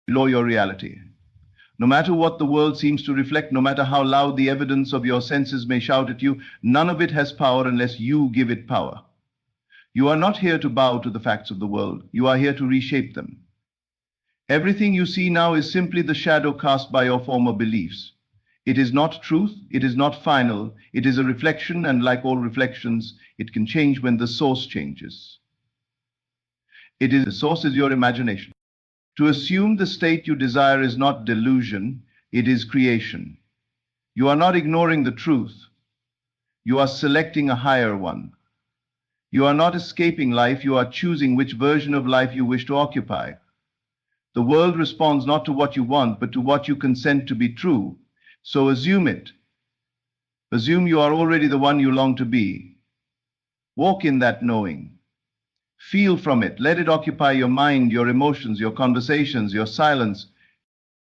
below your reality. No matter what the world seems to reflect, no matter how loud the evidence of your senses may shout at you, none of it has power unless you give it power. You are not here to bow to the facts of the world. You are here to reshape them. Everything you see now is simply the shadow cast by your former beliefs. It is not truth, it is not final, it is a reflection, and like all reflections, it can change when the source changes. The source is your imagination. To assume the state you desire is not delusion, it is creation. You are not ignoring the truth. You are selecting a higher one. You are not escaping life, you are choosing which version of life you wish to occupy. The world responds not to what you want, but to what you consent to be true. So assume it. Assume you are already the one you long to be. Walk in that knowing. Feel from it. Let it occupy your mind, your emotions, your conversations, your silence.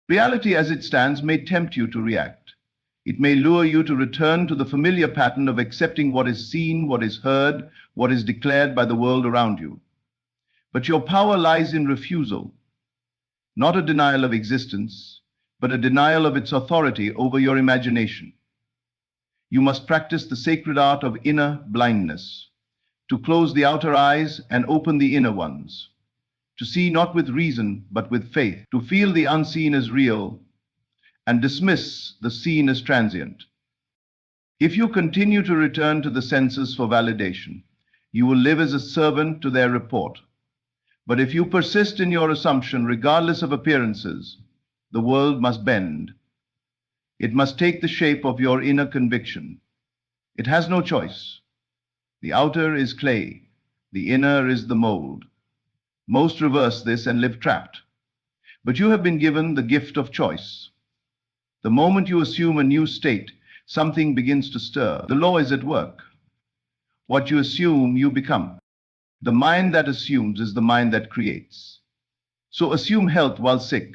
Reality as it stands may tempt you to react. It may lure you to return to the familiar pattern of accepting what is seen, what is heard, what is declared by the world around you. But your power lies in refusal, not a denial of existence, but a denial of its authority over your imagination. You must practice the sacred art of inner blindness, to close the outer eyes and open the inner ones, to see not with reason but with faith, to feel the unseen as real and dismiss the seen as transient. If you continue to return to the senses for validation, you will live as a servant to their report. But if you persist in your assumption, regardless of appearances, the world must bend. It must take the shape of your inner conviction. It has no choice. The outer is clay, the inner is the mold. Most reverse this and live trapped. But you have been given the gift of choice. The moment you assume a new state, something begins to stir. The law is at work. What you assume, you become. The mind that assumes is the mind that creates. So assume health while sick.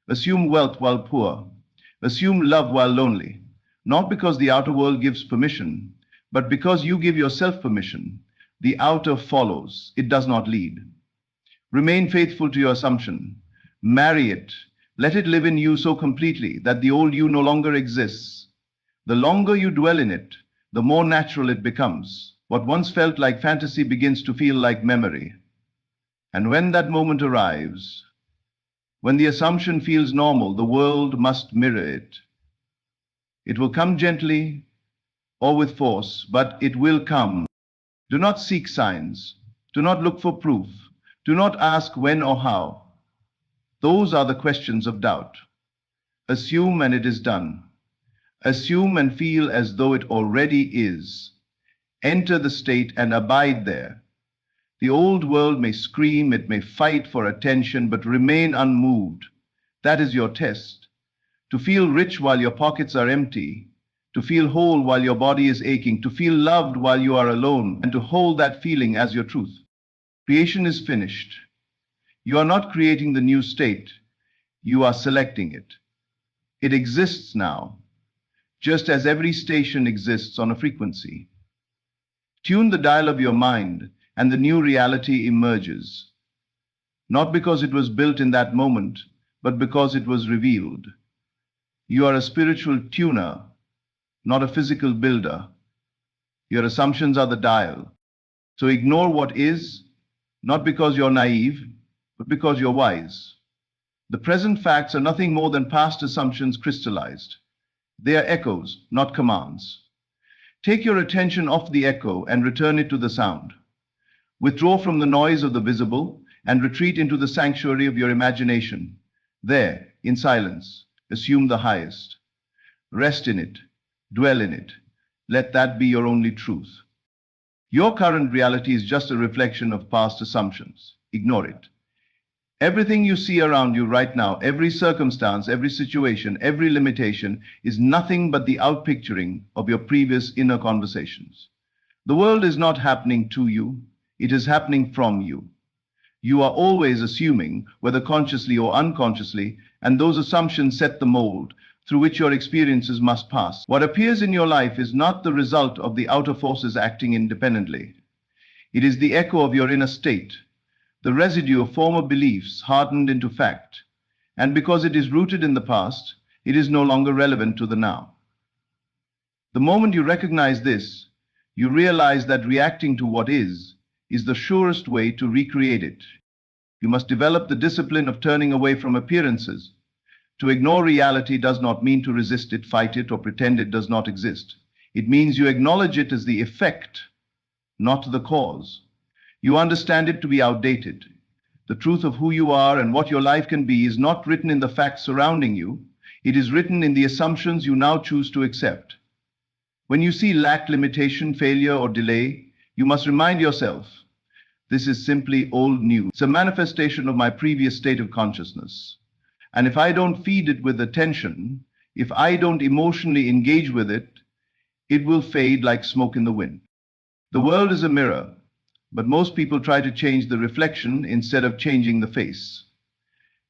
Assume wealth while poor. Assume love while lonely. Not because the outer world gives permission, but because you give yourself permission. The outer follows. It does not lead. Remain faithful to your assumption. Marry it. Let it live in you so completely that the old you no longer exists. The longer you dwell in it, the more natural it becomes. What once felt like fantasy begins to feel like memory. And when that moment arrives, when the assumption feels normal, the world must mirror it. It will come gently or with force, but it will come. Do not seek signs. Do not look for proof. Do not ask when or how. Those are the questions of doubt. Assume and it is done. Assume and feel as though it already is. Enter the state and abide there. The old world may scream, it may fight for attention, but remain unmoved. That is your test. To feel rich while your pockets are empty, to feel whole while your body is aching, to feel loved while you are alone, and to hold that feeling as your truth. Creation is finished. You are not creating the new state. You are selecting it. It exists now, just as every station exists on a frequency. Tune the dial of your mind, and the new reality emerges. Not because it was built in that moment, but because it was revealed. You are a spiritual tuner, not a physical builder. Your assumptions are the dial. So ignore what is, not because you're naive, but because you're wise. The present facts are nothing more than past assumptions crystallized. They are echoes, not commands. Take your attention off the echo and return it to the sound. Withdraw from the noise of the visible and retreat into the sanctuary of your imagination. There, in silence, assume the highest. Rest in it. Dwell in it. Let that be your only truth. Your current reality is just a reflection of past assumptions. Ignore it. Everything you see around you right now, every circumstance, every situation, every limitation, is nothing but the outpicturing of your previous inner conversations. The world is not happening to you. It is happening from you. You are always assuming, whether consciously or unconsciously, and those assumptions set the mold through which your experiences must pass. What appears in your life is not the result of the outer forces acting independently. It is the echo of your inner state, the residue of former beliefs hardened into fact. And because it is rooted in the past, it is no longer relevant to the now. The moment you recognize this, you realize that reacting to what is the surest way to recreate it. You must develop the discipline of turning away from appearances. To ignore reality does not mean to resist it, fight it, or pretend it does not exist. It means you acknowledge it as the effect, not the cause. You understand it to be outdated. The truth of who you are and what your life can be is not written in the facts surrounding you. It is written in the assumptions you now choose to accept. When you see lack, limitation, failure, or delay, you must remind yourself, this is simply old news. It's a manifestation of my previous state of consciousness. And if I don't feed it with attention, if I don't emotionally engage with it, it will fade like smoke in the wind. The world is a mirror, but most people try to change the reflection instead of changing the face.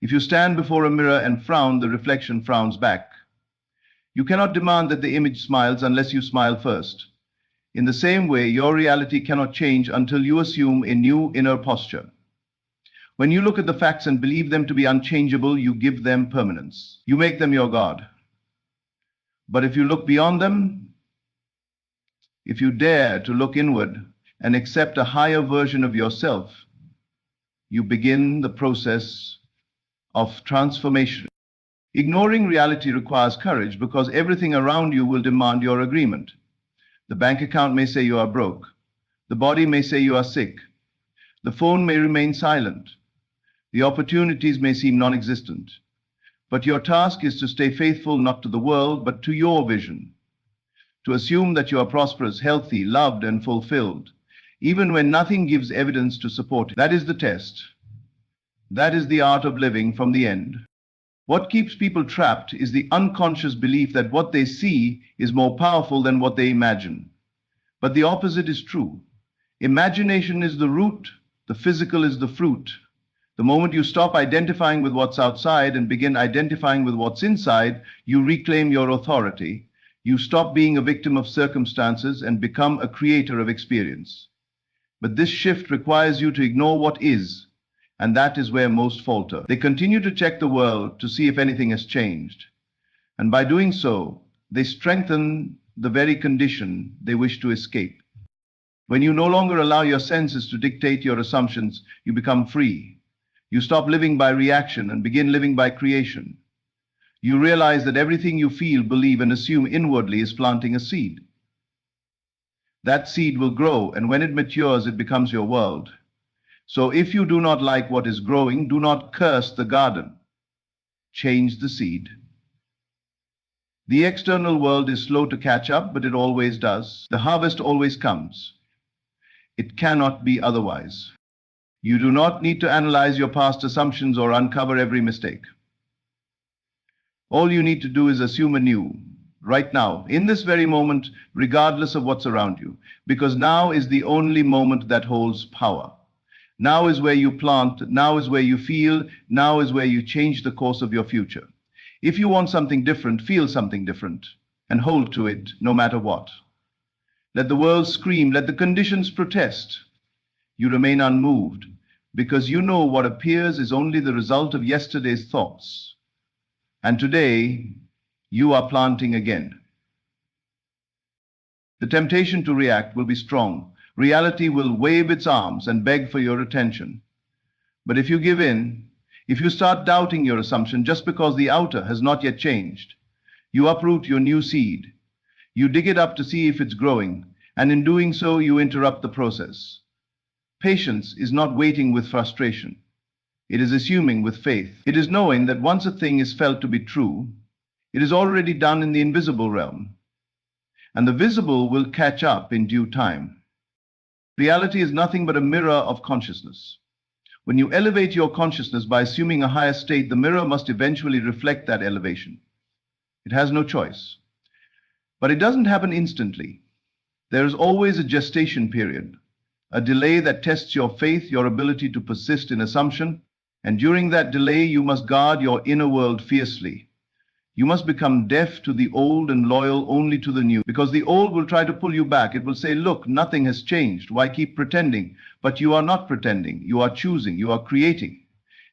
If you stand before a mirror and frown, the reflection frowns back. You cannot demand that the image smiles unless you smile first. In the same way, your reality cannot change until you assume a new inner posture. When you look at the facts and believe them to be unchangeable, you give them permanence. You make them your God. But if you look beyond them, if you dare to look inward and accept a higher version of yourself, you begin the process of transformation. Ignoring reality requires courage because everything around you will demand your agreement. The bank account may say you are broke. The body may say you are sick. The phone may remain silent. The opportunities may seem non-existent. But your task is to stay faithful not to the world, but to your vision. To assume that you are prosperous, healthy, loved, and fulfilled, even when nothing gives evidence to support it. That is the test. That is the art of living from the end. What keeps people trapped is the unconscious belief that what they see is more powerful than what they imagine. But the opposite is true. Imagination is the root, the physical is the fruit. The moment you stop identifying with what's outside and begin identifying with what's inside, you reclaim your authority. You stop being a victim of circumstances and become a creator of experience. But this shift requires you to ignore what is, and that is where most falter. They continue to check the world to see if anything has changed. And by doing so, they strengthen the very condition they wish to escape. When you no longer allow your senses to dictate your assumptions, you become free. You stop living by reaction and begin living by creation. You realize that everything you feel, believe, and assume inwardly is planting a seed. That seed will grow, and when it matures, it becomes your world. So if you do not like what is growing, do not curse the garden. Change the seed. The external world is slow to catch up, but it always does. The harvest always comes. It cannot be otherwise. You do not need to analyze your past assumptions or uncover every mistake. All you need to do is assume anew, right now, in this very moment, regardless of what's around you, because now is the only moment that holds power. Now is where you plant, now is where you feel, now is where you change the course of your future. If you want something different, feel something different, and hold to it no matter what. Let the world scream, let the conditions protest. You remain unmoved, because you know what appears is only the result of yesterday's thoughts. And today, you are planting again. The temptation to react will be strong. Reality will wave its arms and beg for your attention. But if you give in, if you start doubting your assumption just because the outer has not yet changed, you uproot your new seed. You dig it up to see if it's growing, and in doing so, you interrupt the process. Patience is not waiting with frustration. It is assuming with faith. It is knowing that once a thing is felt to be true, it is already done in the invisible realm, and the visible will catch up in due time. Reality is nothing but a mirror of consciousness. When you elevate your consciousness by assuming a higher state, the mirror must eventually reflect that elevation. It has no choice. But it doesn't happen instantly. There is always a gestation period, a delay that tests your faith, your ability to persist in assumption, and during that delay you must guard your inner world fiercely. You must become deaf to the old and loyal only to the new, because the old will try to pull you back. It will say, look, nothing has changed. Why keep pretending? But you are not pretending. You are choosing. You are creating.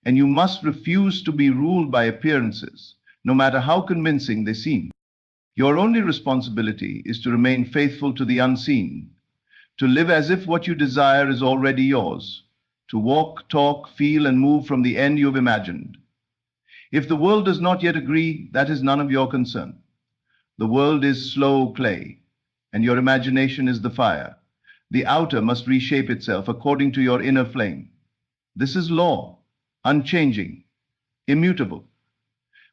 and you must refuse to be ruled by appearances, no matter how convincing they seem. Your only responsibility is to remain faithful to the unseen, to live as if what you desire is already yours, to walk, talk, feel, and move from the end you have imagined. If the world does not yet agree, that is none of your concern. The world is slow clay, and your imagination is the fire. The outer must reshape itself according to your inner flame. This is law, unchanging, immutable.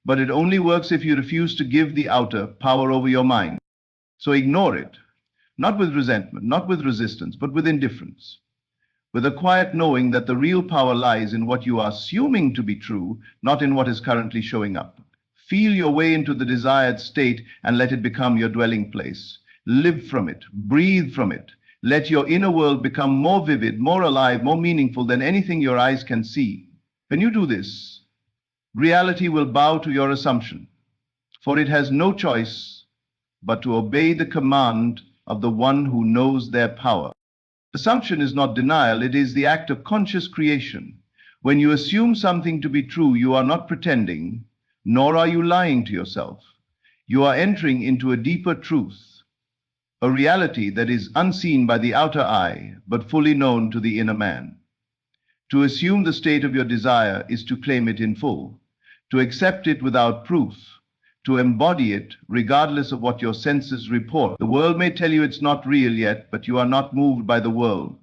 But it only works if you refuse to give the outer power over your mind. So ignore it, not with resentment, not with resistance, but with indifference, with a quiet knowing that the real power lies in what you are assuming to be true, not in what is currently showing up. Feel your way into the desired state and let it become your dwelling place. Live from it, breathe from it. Let your inner world become more vivid, more alive, more meaningful than anything your eyes can see. When you do this, reality will bow to your assumption, for it has no choice but to obey the command of the one who knows their power. Assumption is not denial, it is the act of conscious creation. When you assume something to be true, you are not pretending, nor are you lying to yourself. You are entering into a deeper truth, a reality that is unseen by the outer eye, but fully known to the inner man. To assume the state of your desire is to claim it in full, to accept it without proof, to embody it regardless of what your senses report. The world may tell you it's not real yet, but you are not moved by the world.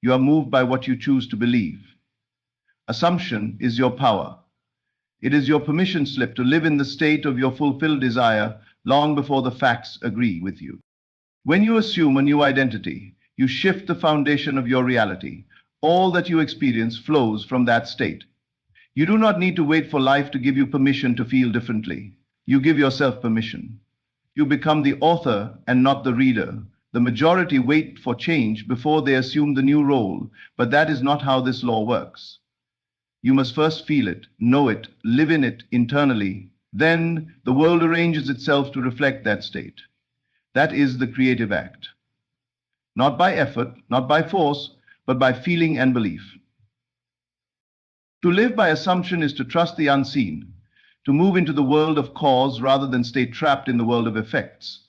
You are moved by what you choose to believe. Assumption is your power. It is your permission slip to live in the state of your fulfilled desire long before the facts agree with you. When you assume a new identity, you shift the foundation of your reality. All that you experience flows from that state. You do not need to wait for life to give you permission to feel differently. You give yourself permission. You become the author and not the reader. The majority wait for change before they assume the new role, but that is not how this law works. You must first feel it, know it, live in it internally. Then the world arranges itself to reflect that state. That is the creative act. Not by effort, not by force, but by feeling and belief. To live by assumption is to trust the unseen, to move into the world of cause rather than stay trapped in the world of effects.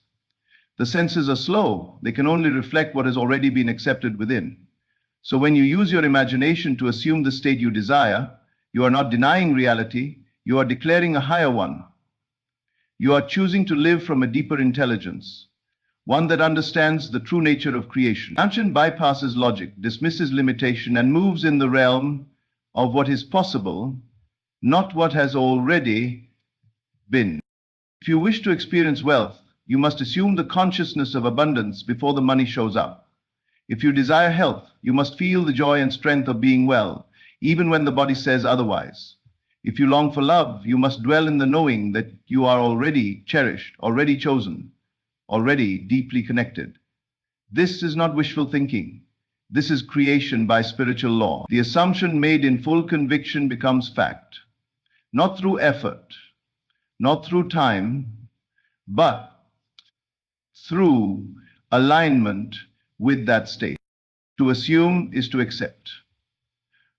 The senses are slow. They can only reflect what has already been accepted within. So when you use your imagination to assume the state you desire, you are not denying reality, you are declaring a higher one. You are choosing to live from a deeper intelligence, one that understands the true nature of creation. Attention bypasses logic, dismisses limitation, and moves in the realm of what is possible, not what has already been. If you wish to experience wealth, you must assume the consciousness of abundance before the money shows up. If you desire health, you must feel the joy and strength of being well, even when the body says otherwise. If you long for love, you must dwell in the knowing that you are already cherished, already chosen, already deeply connected. This is not wishful thinking. This is creation by spiritual law. The assumption made in full conviction becomes fact, not through effort, not through time, but through alignment with that state. To assume is to accept,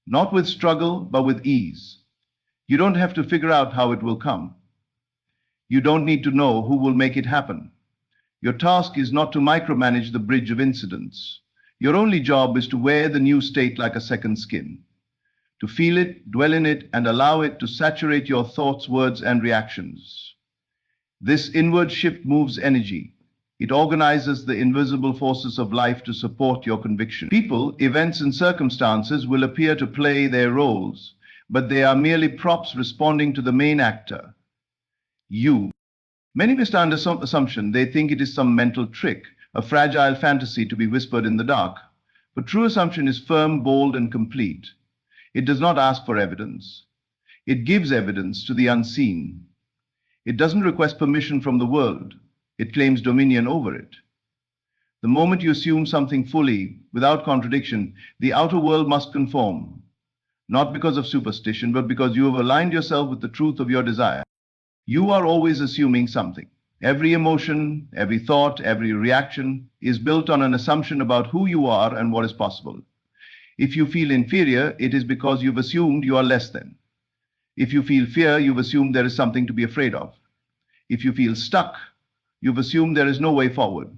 not with struggle, but with ease. You don't have to figure out how it will come. You don't need to know who will make it happen. Your task is not to micromanage the bridge of incidents. Your only job is to wear the new state like a second skin, to feel it, dwell in it, and allow it to saturate your thoughts, words, and reactions. This inward shift moves energy. It organizes the invisible forces of life to support your conviction. People, events, and circumstances will appear to play their roles, but they are merely props responding to the main actor, you. Many misunderstand assumption. They think it is some mental trick, a fragile fantasy to be whispered in the dark. But true assumption is firm, bold, and complete. It does not ask for evidence. It gives evidence to the unseen. It doesn't request permission from the world. It claims dominion over it. The moment you assume something fully, without contradiction, the outer world must conform, not because of superstition, but because you have aligned yourself with the truth of your desire. You are always assuming something. Every emotion, every thought, every reaction is built on an assumption about who you are and what is possible. If you feel inferior, it is because you've assumed you are less than. If you feel fear, you've assumed there is something to be afraid of. If you feel stuck, you've assumed there is no way forward.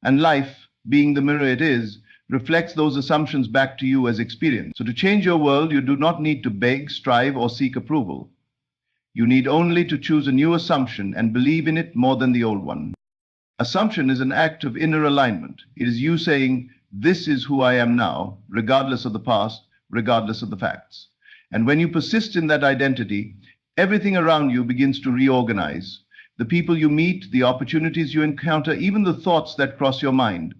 And life, being the mirror it is, reflects those assumptions back to you as experience. So to change your world, you do not need to beg, strive, or seek approval. You need only to choose a new assumption and believe in it more than the old one. Assumption is an act of inner alignment. It is you saying, this is who I am now, regardless of the past, regardless of the facts. And when you persist in that identity, everything around you begins to reorganize. The people you meet, the opportunities you encounter, even the thoughts that cross your mind,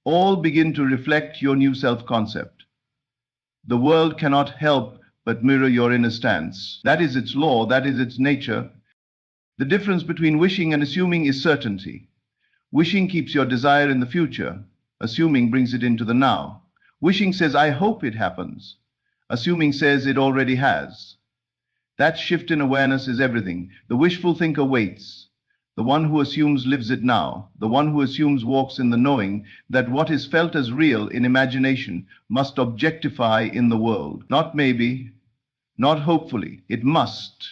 all begin to reflect your new self-concept. The world cannot help but mirror your inner stance. That is its law, that is its nature. The difference between wishing and assuming is certainty. Wishing keeps your desire in the future. Assuming brings it into the now. Wishing says, I hope it happens. Assuming says it already has. That shift in awareness is everything. The wishful thinker waits. The one who assumes lives it now. The one who assumes walks in the knowing that what is felt as real in imagination must objectify in the world. Not maybe, not hopefully, it must.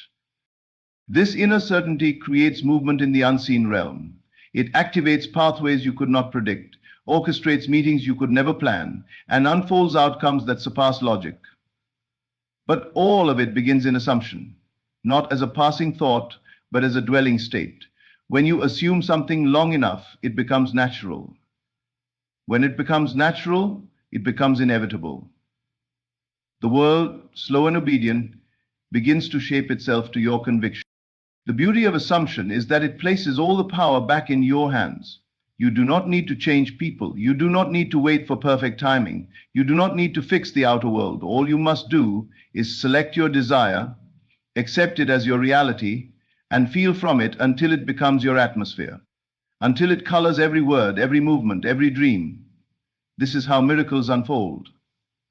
This inner certainty creates movement in the unseen realm. It activates pathways you could not predict, orchestrates meetings you could never plan, and unfolds outcomes that surpass logic. But all of it begins in assumption, not as a passing thought, but as a dwelling state. When you assume something long enough, it becomes natural. When it becomes natural, it becomes inevitable. The world, slow and obedient, begins to shape itself to your conviction. The beauty of assumption is that it places all the power back in your hands. You do not need to change people. You do not need to wait for perfect timing. You do not need to fix the outer world. All you must do is select your desire, accept it as your reality, and feel from it until it becomes your atmosphere, until it colors every word, every movement, every dream. This is how miracles unfold.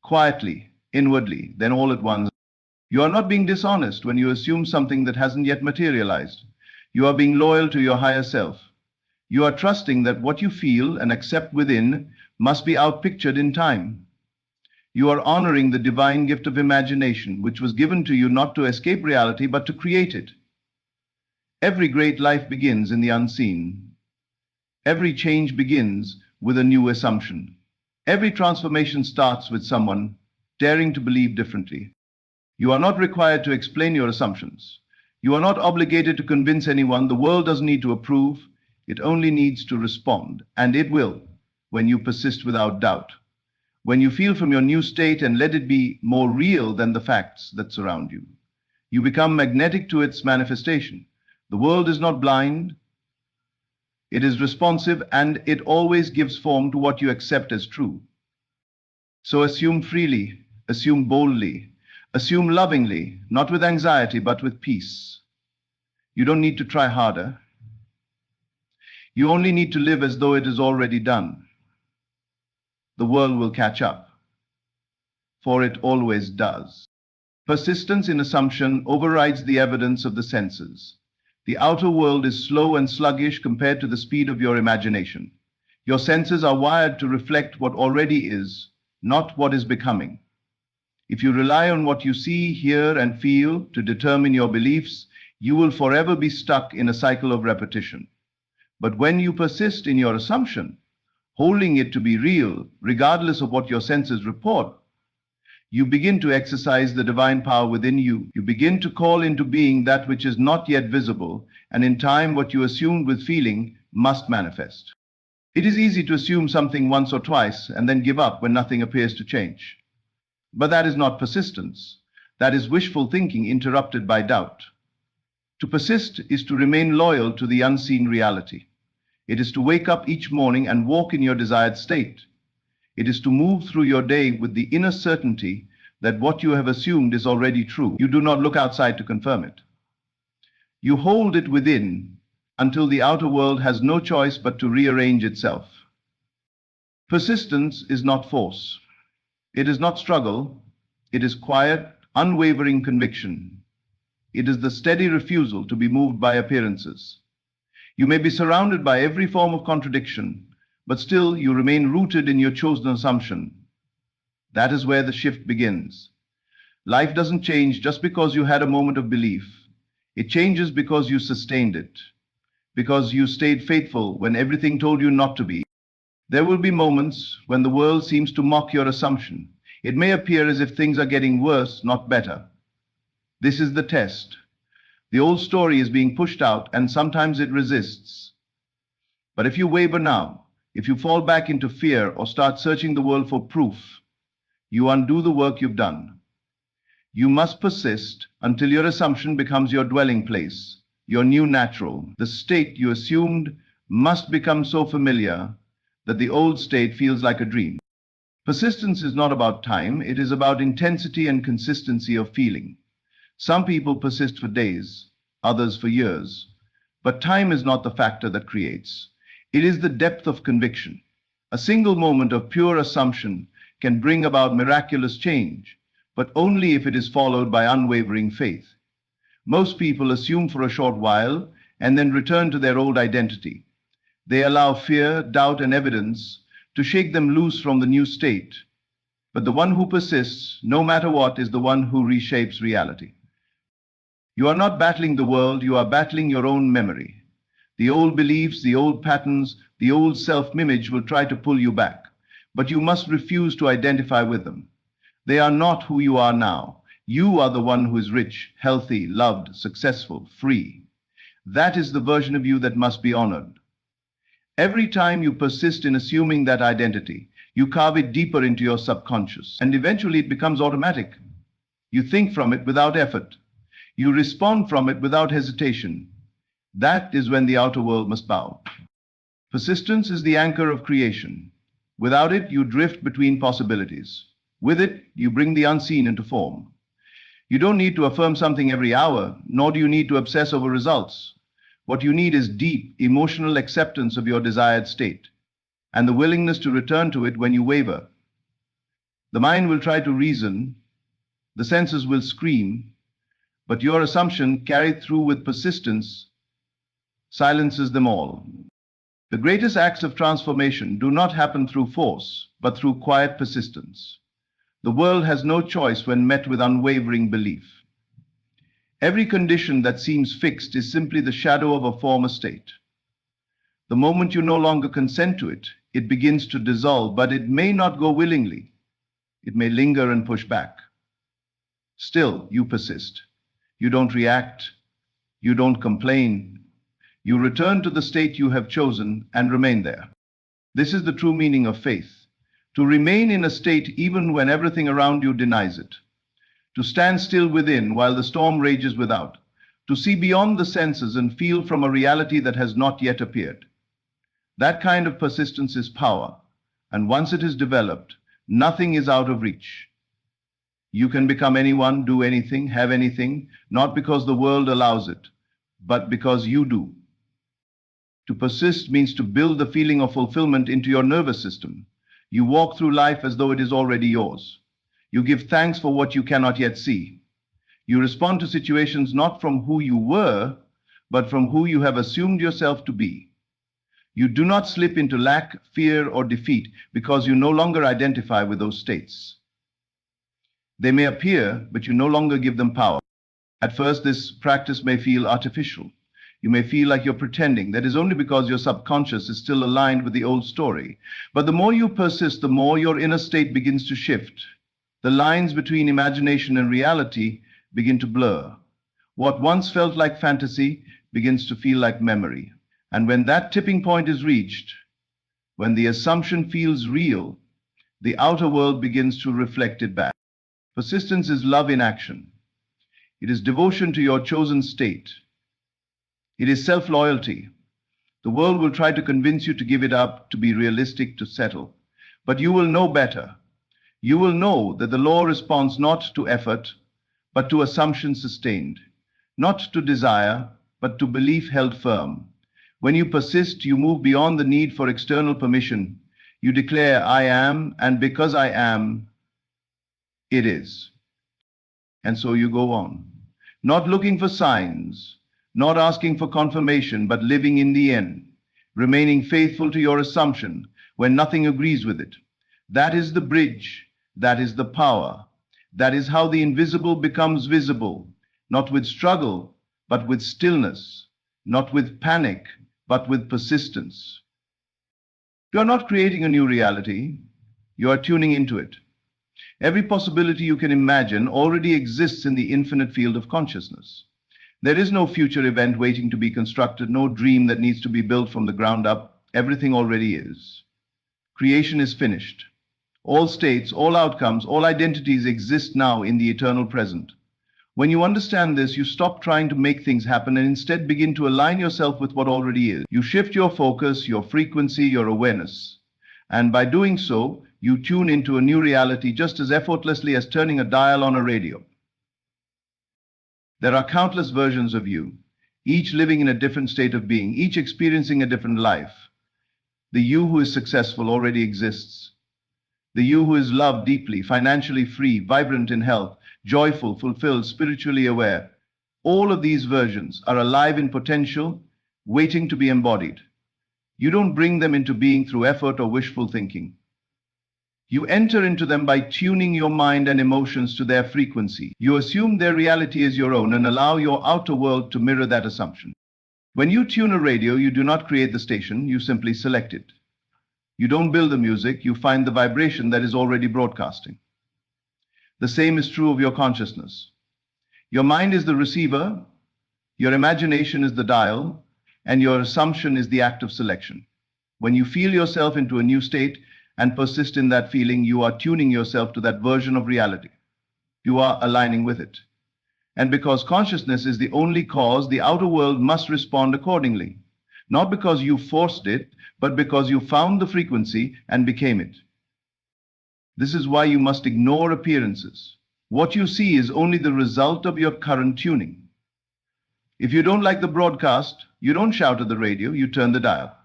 Quietly, inwardly, then all at once. You are not being dishonest when you assume something that hasn't yet materialized. You are being loyal to your higher self. You are trusting that what you feel and accept within must be outpictured in time. You are honoring the divine gift of imagination, which was given to you not to escape reality, but to create it. Every great life begins in the unseen. Every change begins with a new assumption. Every transformation starts with someone daring to believe differently. You are not required to explain your assumptions. You are not obligated to convince anyone. The world doesn't need to approve. It only needs to respond, and it will, when you persist without doubt. When you feel from your new state and let it be more real than the facts that surround you, you become magnetic to its manifestation. The world is not blind. It is responsive, and it always gives form to what you accept as true. So assume freely, assume boldly, assume lovingly, not with anxiety, but with peace. You don't need to try harder. You only need to live as though it is already done. The world will catch up, for it always does. Persistence in assumption overrides the evidence of the senses. The outer world is slow and sluggish compared to the speed of your imagination. Your senses are wired to reflect what already is, not what is becoming. If you rely on what you see, hear, and feel to determine your beliefs, you will forever be stuck in a cycle of repetition. But when you persist in your assumption, holding it to be real, regardless of what your senses report, you begin to exercise the divine power within you. You begin to call into being that which is not yet visible, and in time what you assumed with feeling must manifest. It is easy to assume something once or twice and then give up when nothing appears to change. But that is not persistence. That is wishful thinking interrupted by doubt. To persist is to remain loyal to the unseen reality. It is to wake up each morning and walk in your desired state. It is to move through your day with the inner certainty that what you have assumed is already true. You do not look outside to confirm it. You hold it within until the outer world has no choice but to rearrange itself. Persistence is not force. It is not struggle. It is quiet, unwavering conviction. It is the steady refusal to be moved by appearances. You may be surrounded by every form of contradiction, but still you remain rooted in your chosen assumption. That is where the shift begins. Life doesn't change just because you had a moment of belief. It changes because you sustained it, because you stayed faithful when everything told you not to be. There will be moments when the world seems to mock your assumption. It may appear as if things are getting worse, not better. This is the test. The old story is being pushed out, and sometimes it resists. But if you waver now, if you fall back into fear or start searching the world for proof, you undo the work you've done. You must persist until your assumption becomes your dwelling place, your new natural. The state you assumed must become so familiar that the old state feels like a dream. Persistence is not about time, it is about intensity and consistency of feeling. Some people persist for days, others for years. But time is not the factor that creates. It is the depth of conviction. A single moment of pure assumption can bring about miraculous change, but only if it is followed by unwavering faith. Most people assume for a short while and then return to their old identity. They allow fear, doubt, and evidence to shake them loose from the new state. But the one who persists, no matter what, is the one who reshapes reality. You are not battling the world, you are battling your own memory. The old beliefs, the old patterns, the old self-image will try to pull you back, but you must refuse to identify with them. They are not who you are now. You are the one who is rich, healthy, loved, successful, free. That is the version of you that must be honored. Every time you persist in assuming that identity, you carve it deeper into your subconscious, and eventually it becomes automatic. You think from it without effort. You respond from it without hesitation. That is when the outer world must bow. Persistence is the anchor of creation. Without it, you drift between possibilities. With it, you bring the unseen into form. You don't need to affirm something every hour, nor do you need to obsess over results. What you need is deep, emotional acceptance of your desired state, and the willingness to return to it when you waver. The mind will try to reason, the senses will scream, but your assumption, carried through with persistence, silences them all. The greatest acts of transformation do not happen through force, but through quiet persistence. The world has no choice when met with unwavering belief. Every condition that seems fixed is simply the shadow of a former state. The moment you no longer consent to it, it begins to dissolve, but it may not go willingly. It may linger and push back. Still, you persist. You don't react. You don't complain. You return to the state you have chosen and remain there. This is the true meaning of faith. To remain in a state even when everything around you denies it. To stand still within while the storm rages without. To see beyond the senses and feel from a reality that has not yet appeared. That kind of persistence is power, and once it is developed, nothing is out of reach. You can become anyone, do anything, have anything, not because the world allows it, but because you do. To persist means to build the feeling of fulfillment into your nervous system. You walk through life as though it is already yours. You give thanks for what you cannot yet see. You respond to situations not from who you were, but from who you have assumed yourself to be. You do not slip into lack, fear, or defeat because you no longer identify with those states. They may appear, but you no longer give them power. At first, this practice may feel artificial. You may feel like you're pretending. That is only because your subconscious is still aligned with the old story. But the more you persist, the more your inner state begins to shift. The lines between imagination and reality begin to blur. What once felt like fantasy begins to feel like memory. And when that tipping point is reached, when the assumption feels real, the outer world begins to reflect it back. Persistence is love in action. It is devotion to your chosen state. It is self-loyalty. The world will try to convince you to give it up, to be realistic, to settle. But you will know better. You will know that the law responds not to effort, but to assumption sustained. Not to desire, but to belief held firm. When you persist, you move beyond the need for external permission. You declare, I am, and because I am, it is. And so you go on. Not looking for signs, not asking for confirmation, but living in the end, remaining faithful to your assumption when nothing agrees with it. That is the bridge That is the power. That is how the invisible becomes visible, not with struggle, but with stillness, not with panic, but with persistence. You are not creating a new reality, you are tuning into it. Every possibility you can imagine already exists in the infinite field of consciousness. There is no future event waiting to be constructed, no dream that needs to be built from the ground up. Everything already is. Creation is finished. All states, all outcomes, all identities exist now in the eternal present. When you understand this, you stop trying to make things happen and instead begin to align yourself with what already is. You shift your focus, your frequency, your awareness. And by doing so, you tune into a new reality just as effortlessly as turning a dial on a radio. There are countless versions of you, each living in a different state of being, each experiencing a different life. The you who is successful already exists. The you who is loved deeply, financially free, vibrant in health, joyful, fulfilled, spiritually aware. All of these versions are alive in potential, waiting to be embodied. You don't bring them into being through effort or wishful thinking. You enter into them by tuning your mind and emotions to their frequency. You assume their reality is your own and allow your outer world to mirror that assumption. When you tune a radio, you do not create the station, you simply select it. You don't build the music, you find the vibration that is already broadcasting. The same is true of your consciousness. Your mind is the receiver, your imagination is the dial, and your assumption is the act of selection. When you feel yourself into a new state and persist in that feeling, you are tuning yourself to that version of reality. You are aligning with it. And because consciousness is the only cause, the outer world must respond accordingly. Not because you forced it, but because you found the frequency and became it. This is why you must ignore appearances. What you see is only the result of your current tuning. If you don't like the broadcast, you don't shout at the radio, you turn the dial.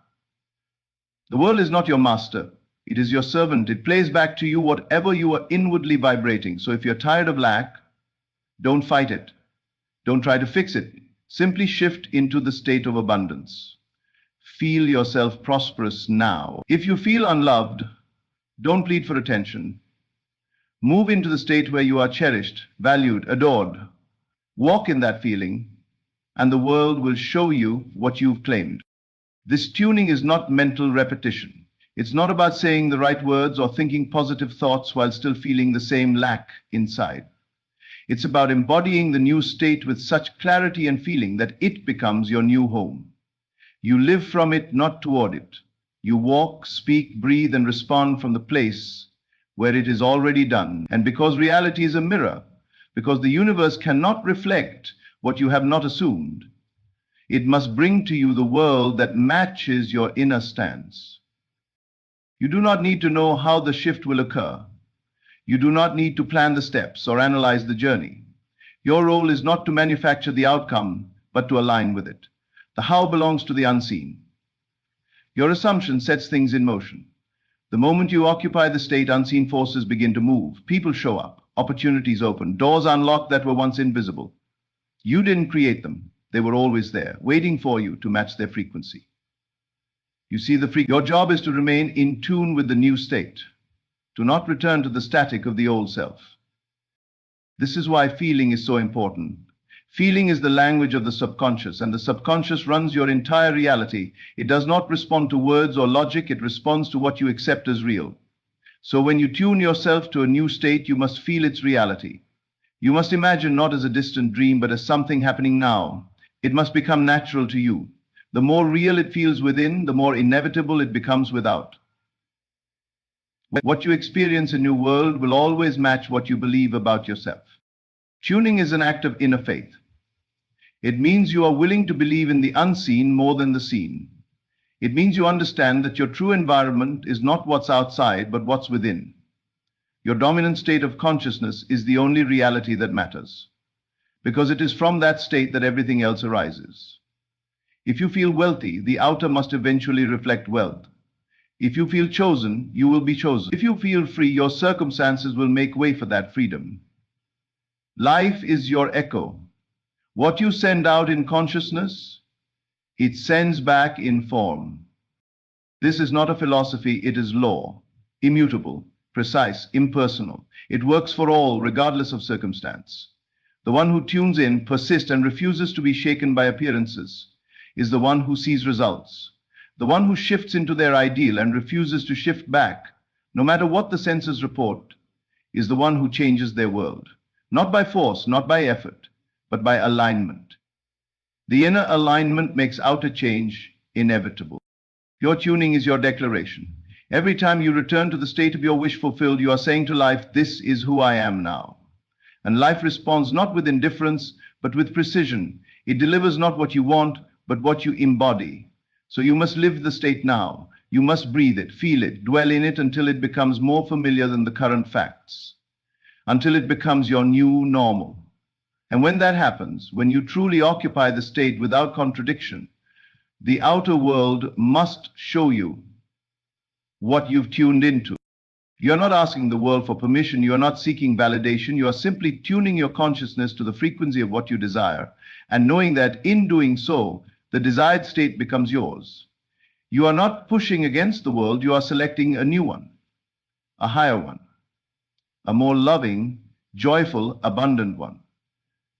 The world is not your master. It is your servant. It plays back to you whatever you are inwardly vibrating. So if you're tired of lack, don't fight it. Don't try to fix it. Simply shift into the state of abundance. Feel yourself prosperous now. If you feel unloved, don't plead for attention. Move into the state where you are cherished, valued, adored. Walk in that feeling, and the world will show you what you've claimed. This tuning is not mental repetition. It's not about saying the right words or thinking positive thoughts while still feeling the same lack inside. It's about embodying the new state with such clarity and feeling that it becomes your new home. You live from it, not toward it. You walk, speak, breathe, and respond from the place where it is already done. And because reality is a mirror, because the universe cannot reflect what you have not assumed, it must bring to you the world that matches your inner stance. You do not need to know how the shift will occur. You do not need to plan the steps or analyze the journey. Your role is not to manufacture the outcome, but to align with it. The how belongs to the unseen. Your assumption sets things in motion. The moment you occupy the state, unseen forces begin to move. People show up. Opportunities open. Doors unlock that were once invisible. You didn't create them. They were always there, waiting for you to match their frequency. You see your job is to remain in tune with the new state, to not return to the static of the old self. This is why feeling is so important. Feeling is the language of the subconscious, and the subconscious runs your entire reality. It does not respond to words or logic, it responds to what you accept as real. So when you tune yourself to a new state, you must feel its reality. You must imagine not as a distant dream, but as something happening now. It must become natural to you. The more real it feels within, the more inevitable it becomes without. What you experience in your world will always match what you believe about yourself. Tuning is an act of inner faith. It means you are willing to believe in the unseen more than the seen. It means you understand that your true environment is not what's outside, but what's within. Your dominant state of consciousness is the only reality that matters, because it is from that state that everything else arises. If you feel wealthy, the outer must eventually reflect wealth. If you feel chosen, you will be chosen. If you feel free, your circumstances will make way for that freedom. Life is your echo. What you send out in consciousness, it sends back in form. This is not a philosophy, it is law, immutable, precise, impersonal. It works for all, regardless of circumstance. The one who tunes in, persists, and refuses to be shaken by appearances is the one who sees results. The one who shifts into their ideal and refuses to shift back, no matter what the senses report, is the one who changes their world. Not by force, not by effort, but by alignment. The inner alignment makes outer change inevitable. Your tuning is your declaration. Every time you return to the state of your wish fulfilled, you are saying to life, "This is who I am now." And life responds not with indifference, but with precision. It delivers not what you want, but what you embody. So you must live the state now. You must breathe it, feel it, dwell in it until it becomes more familiar than the current facts, until it becomes your new normal. And when that happens, when you truly occupy the state without contradiction, the outer world must show you what you've tuned into. You're not asking the world for permission, you are not seeking validation, you are simply tuning your consciousness to the frequency of what you desire, and knowing that in doing so, the desired state becomes yours. You are not pushing against the world, you are selecting a new one, a higher one, a more loving, joyful, abundant one.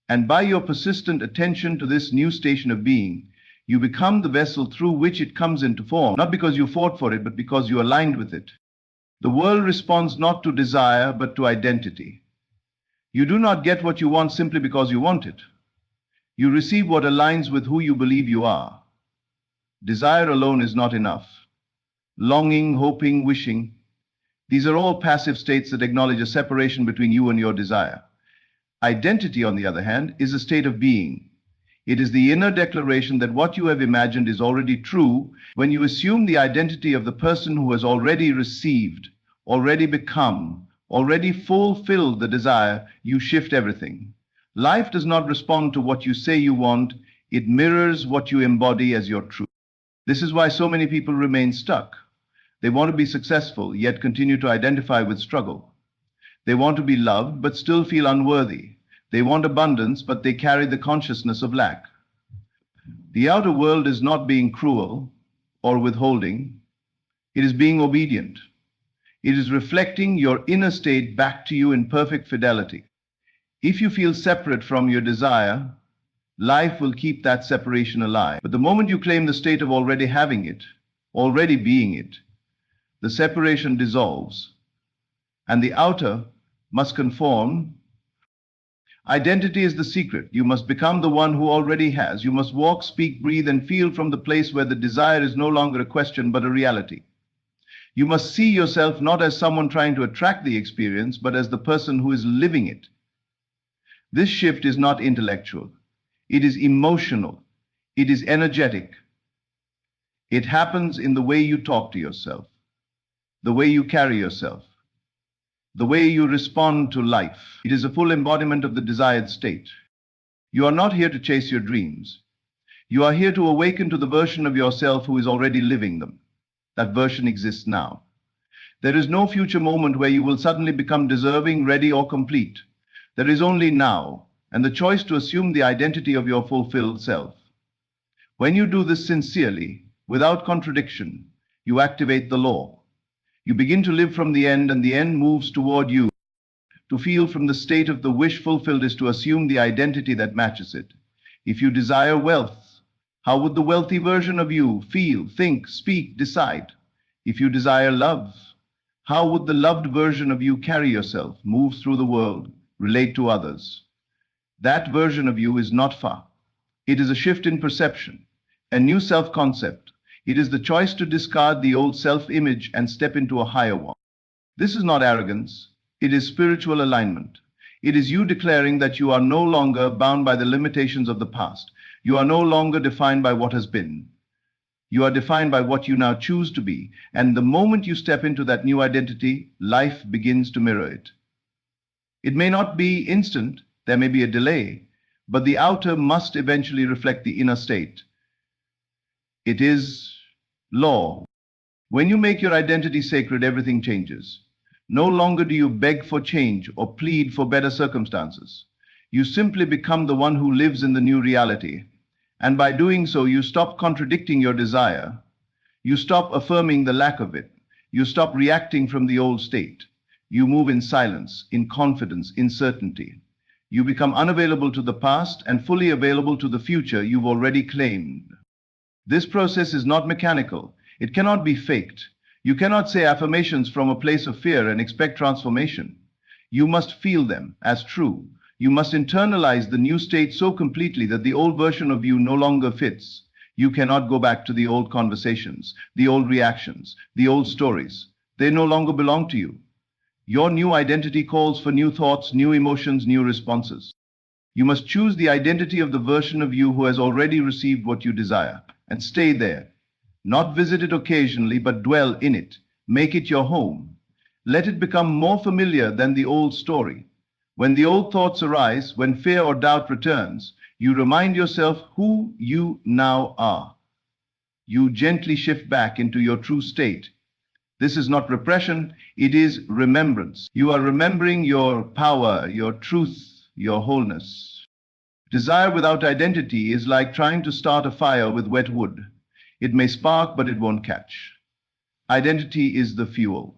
And by your persistent attention to this new station of being, you become the vessel through which it comes into form, not because you fought for it, but because you aligned with it. The world responds not to desire, but to identity. You do not get what you want simply because you want it. You receive what aligns with who you believe you are. Desire alone is not enough. Longing, hoping, wishing, these are all passive states that acknowledge a separation between you and your desire. Identity, on the other hand, is a state of being. It is the inner declaration that what you have imagined is already true. When you assume the identity of the person who has already received, already become, already fulfilled the desire, you shift everything. Life does not respond to what you say you want, it mirrors what you embody as your truth. This is why so many people remain stuck. They want to be successful, yet continue to identify with struggle. They want to be loved, but still feel unworthy. They want abundance, but they carry the consciousness of lack. The outer world is not being cruel or withholding. It is being obedient. It is reflecting your inner state back to you in perfect fidelity. If you feel separate from your desire, life will keep that separation alive. But the moment you claim the state of already having it, already being it, the separation dissolves, and the outer must conform. Identity is the secret. You must become the one who already has. You must walk, speak, breathe, and feel from the place where the desire is no longer a question, but a reality. You must see yourself not as someone trying to attract the experience, but as the person who is living it. This shift is not intellectual. It is emotional. It is energetic. It happens in the way you talk to yourself, the way you carry yourself, the way you respond to life. It is a full embodiment of the desired state. You are not here to chase your dreams. You are here to awaken to the version of yourself who is already living them. That version exists now. There is no future moment where you will suddenly become deserving, ready, or complete. There is only now, and the choice to assume the identity of your fulfilled self. When you do this sincerely, without contradiction, you activate the law. You begin to live from the end, and the end moves toward you. To feel from the state of the wish fulfilled is to assume the identity that matches it. If you desire wealth, how would the wealthy version of you feel, think, speak, decide? If you desire love, how would the loved version of you carry yourself, move through the world, relate to others? That version of you is not far. It is a shift in perception, a new self-concept. It is the choice to discard the old self-image and step into a higher one. This is not arrogance. It is spiritual alignment. It is you declaring that you are no longer bound by the limitations of the past. You are no longer defined by what has been. You are defined by what you now choose to be. And the moment you step into that new identity, life begins to mirror it. It may not be instant. There may be a delay, but the outer must eventually reflect the inner state. It is law. When you make your identity sacred, everything changes. No longer do you beg for change or plead for better circumstances. You simply become the one who lives in the new reality. And by doing so, you stop contradicting your desire. You stop affirming the lack of it. You stop reacting from the old state. You move in silence, in confidence, in certainty. You become unavailable to the past and fully available to the future you've already claimed. This process is not mechanical. It cannot be faked. You cannot say affirmations from a place of fear and expect transformation. You must feel them as true. You must internalize the new state so completely that the old version of you no longer fits. You cannot go back to the old conversations, the old reactions, the old stories. They no longer belong to you. Your new identity calls for new thoughts, new emotions, new responses. You must choose the identity of the version of you who has already received what you desire and stay there. Not visit it occasionally, but dwell in it. Make it your home. Let it become more familiar than the old story. When the old thoughts arise, when fear or doubt returns, you remind yourself who you now are. You gently shift back into your true state. This is not repression, it is remembrance. You are remembering your power, your truth, your wholeness. Desire without identity is like trying to start a fire with wet wood. It may spark, but it won't catch. Identity is the fuel.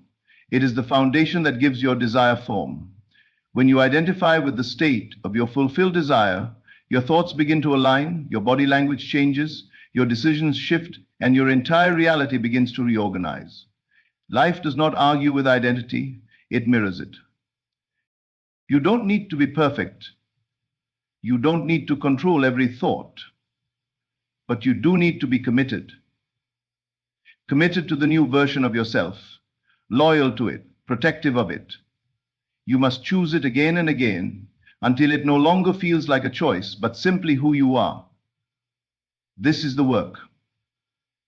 It is the foundation that gives your desire form. When you identify with the state of your fulfilled desire, your thoughts begin to align, your body language changes, your decisions shift, and your entire reality begins to reorganize. Life does not argue with identity, it mirrors it. You don't need to be perfect. You don't need to control every thought. But you do need to be committed. Committed to the new version of yourself, loyal to it, protective of it. You must choose it again and again until it no longer feels like a choice, but simply who you are. This is the work.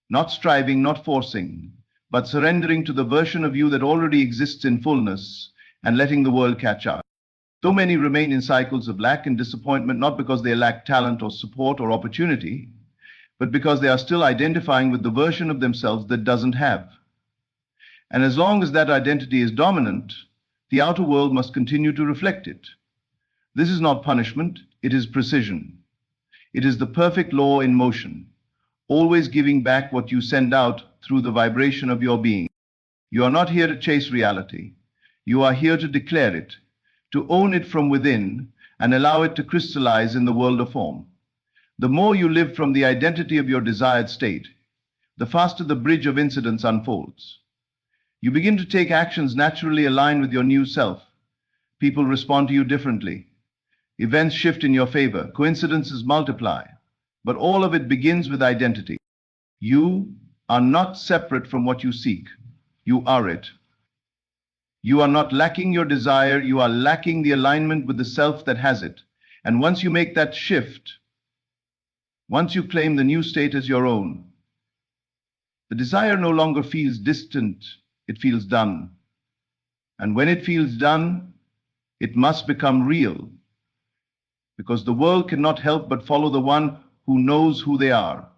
Not striving, not forcing, but surrendering to the version of you that already exists in fullness and letting the world catch up. So many remain in cycles of lack and disappointment, not because they lack talent or support or opportunity, but because they are still identifying with the version of themselves that doesn't have. And as long as that identity is dominant, the outer world must continue to reflect it. This is not punishment, it is precision. It is the perfect law in motion, always giving back what you send out through the vibration of your being. You are not here to chase reality. You are here to declare it, to own it from within and allow it to crystallize in the world of form. The more you live from the identity of your desired state, the faster the bridge of incidents unfolds. You begin to take actions naturally aligned with your new self. People respond to you differently. Events shift in your favor. Coincidences multiply. But all of it begins with identity. You are not separate from what you seek. You are it. You are not lacking your desire. You are lacking the alignment with the self that has it. And once you make that shift, once you claim the new state as your own, the desire no longer feels distant. It feels done. And when it feels done, it must become real. Because the world cannot help but follow the one who knows who they are.